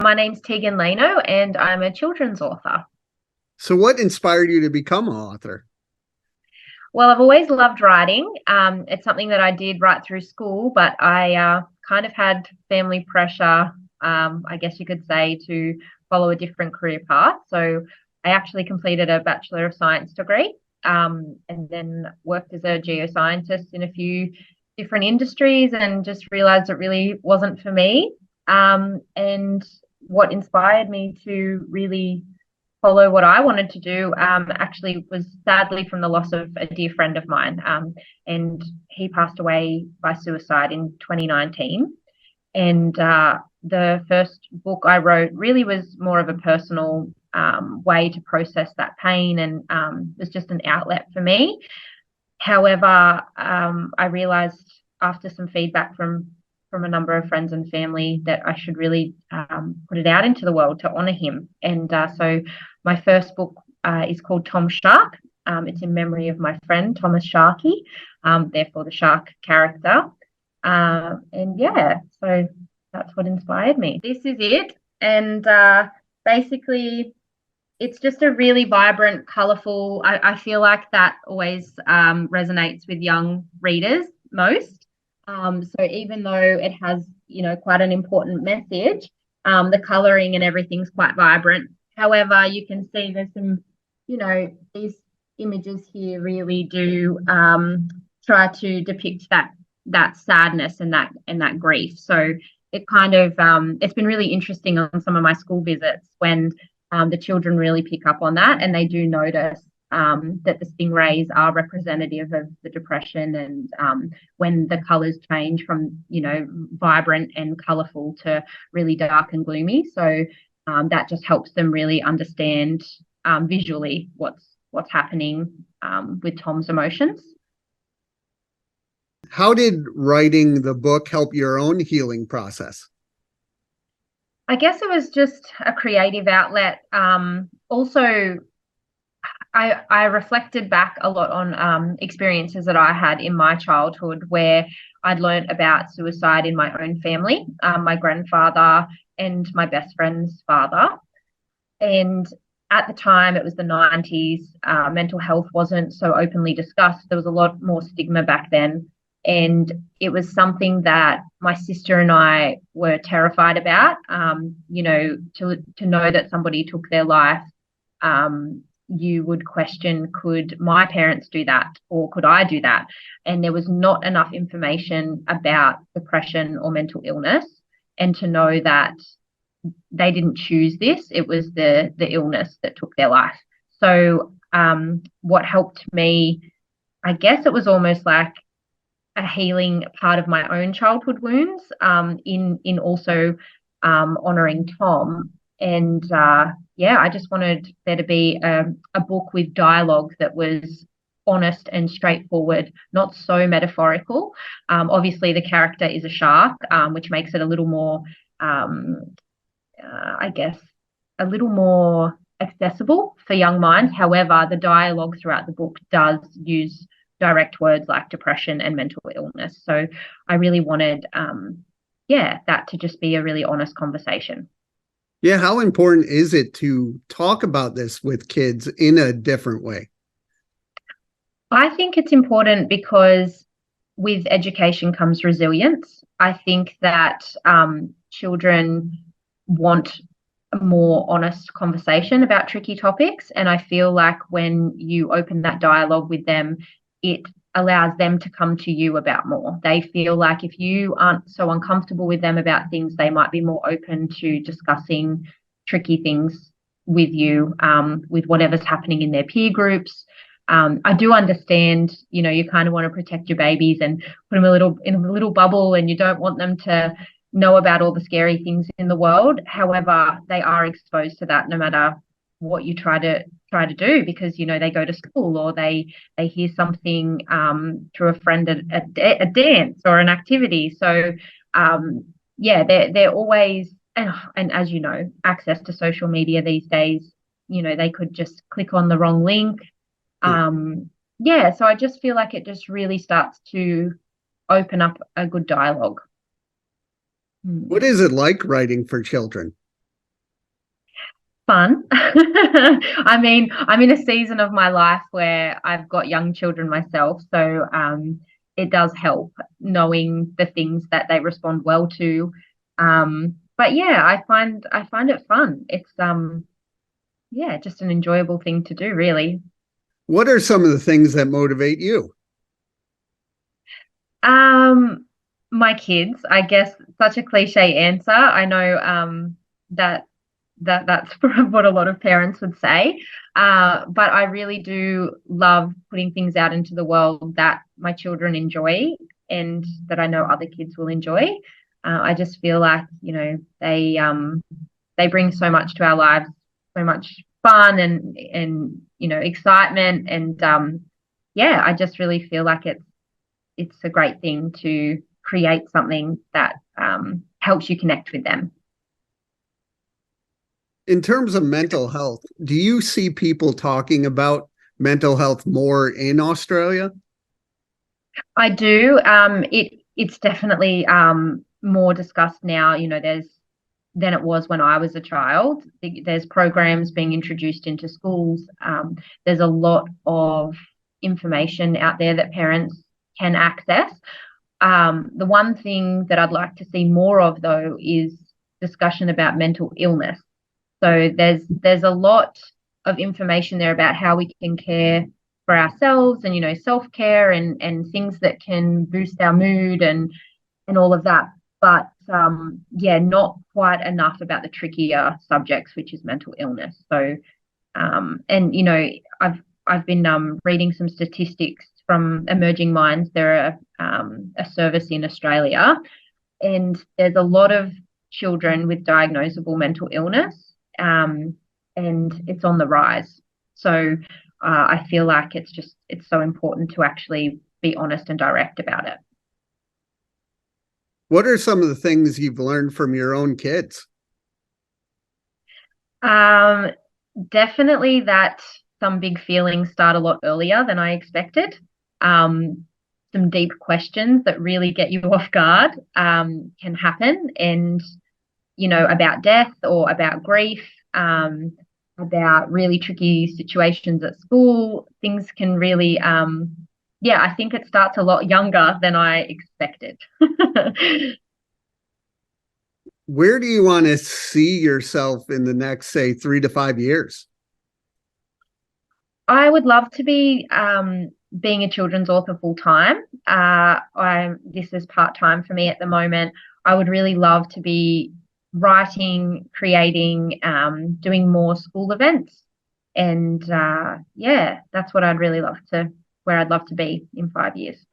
My name's Teighan Laino, and I'm a children's author. So what inspired you to become an author? Well, I've always loved writing. It's something that I did right through school, but I kind of had family pressure, I guess you could say, to follow a different career path. So I actually completed a Bachelor of Science degree, and then worked as a geoscientist in a few different industries and just realized it really wasn't for me. And what inspired me to really follow what I wanted to do actually was sadly from the loss of a dear friend of mine. And he passed away by suicide in 2019. And the first book I wrote really was more of a personal way to process that pain, and was just an outlet for me. However, I realized after some feedback from a number of friends and family that I should really put it out into the world to honor him. And so my first book is called Tom Shark. It's in memory of my friend Thomas Sharkey, therefore the shark character. And yeah, so that's what inspired me. This is it. And basically, it's just a really vibrant, colorful. I feel like that always resonates with young readers most. So even though it has, quite an important message, the coloring and everything's quite vibrant. However, you can see there's some, these images here really do try to depict that sadness and that grief. So it kind of it's been really interesting on some of my school visits when the children really pick up on that, and they do notice that the stingrays are representative of the depression, and when the colours change from vibrant and colourful to really dark and gloomy. So that just helps them really understand visually what's happening with Tom's emotions. How did writing the book help your own healing process? I guess it was just a creative outlet. Also, I reflected back a lot on experiences that I had in my childhood where I'd learned about suicide in my own family, my grandfather and my best friend's father. And at the time, it was the 90s. Mental health wasn't so openly discussed. There was a lot more stigma back then. And it was something that my sister and I were terrified about. To know that somebody took their life, you would question, could my parents do that, or could I do that? And there was not enough information about depression or mental illness, and to know that they didn't choose this, it was the illness that took their life. So what helped me, I guess it was almost like a healing part of my own childhood wounds, in also honoring Tom. And yeah, I just wanted there to be a book with dialogue that was honest and straightforward, not so metaphorical. Obviously, the character is a shark, which makes it a little more, I guess, a little more accessible for young minds. However, the dialogue throughout the book does use direct words like depression and mental illness. So I really wanted, that to just be a really honest conversation. Yeah, how important is it to talk about this with kids in a different way? I think it's important because with education comes resilience. I think that children want a more honest conversation about tricky topics. And I feel like when you open that dialogue with them, it allows them to come to you about more. They feel like if you aren't so uncomfortable with them about things, they might be more open to discussing tricky things with you, with whatever's happening in their peer groups. I do understand, you kind of want to protect your babies and put them in a little bubble, and you don't want them to know about all the scary things in the world. However, they are exposed to that no matter what you try to do, because they go to school, or they hear something through a friend at a dance or an activity. So yeah, they're always, and as you know, access to social media these days, they could just click on the wrong link. Yeah. Yeah, so I just feel like it just really starts to open up a good dialogue. What is it like writing for children? fun. I mean, I'm in a season of my life where I've got young children myself, so it does help knowing the things that they respond well to. But yeah, I find it fun. It's yeah, just an enjoyable thing to do, really. What are some of the things that motivate you? Um, my kids, I guess, such a cliche answer. I know that that's what a lot of parents would say. But I really do love putting things out into the world that my children enjoy and that I know other kids will enjoy. I just feel like, they bring so much to our lives, so much fun and excitement and yeah, I just really feel like it's a great thing to create something that helps you connect with them. In terms of mental health, do you see people talking about mental health more in Australia? I do. It's definitely more discussed now. There's than it was when I was a child. There's programs being introduced into schools. There's a lot of information out there that parents can access. The one thing that I'd like to see more of, though, is discussion about mental illness. So there's a lot of information there about how we can care for ourselves and self-care and things that can boost our mood and all of that. But yeah, not quite enough about the trickier subjects, which is mental illness. So and I've been reading some statistics from Emerging Minds. They're a service in Australia, and there's a lot of children with diagnosable mental illness, and it's on the rise. So I feel like it's so important to actually be honest and direct about it. What are some of the things you've learned from your own kids? Um, Definitely that some big feelings start a lot earlier than I expected. Um, some deep questions that really get you off guard can happen, and about death or about grief, about really tricky situations at school. Things can really, yeah, I think it starts a lot younger than I expected. Where do you want to see yourself in the next, say, 3 to 5 years? I would love to be being a children's author full time. This is part time for me at the moment. I would really love to be writing, creating, doing more school events, and yeah, that's what I'd really love to where I'd love to be in 5 years.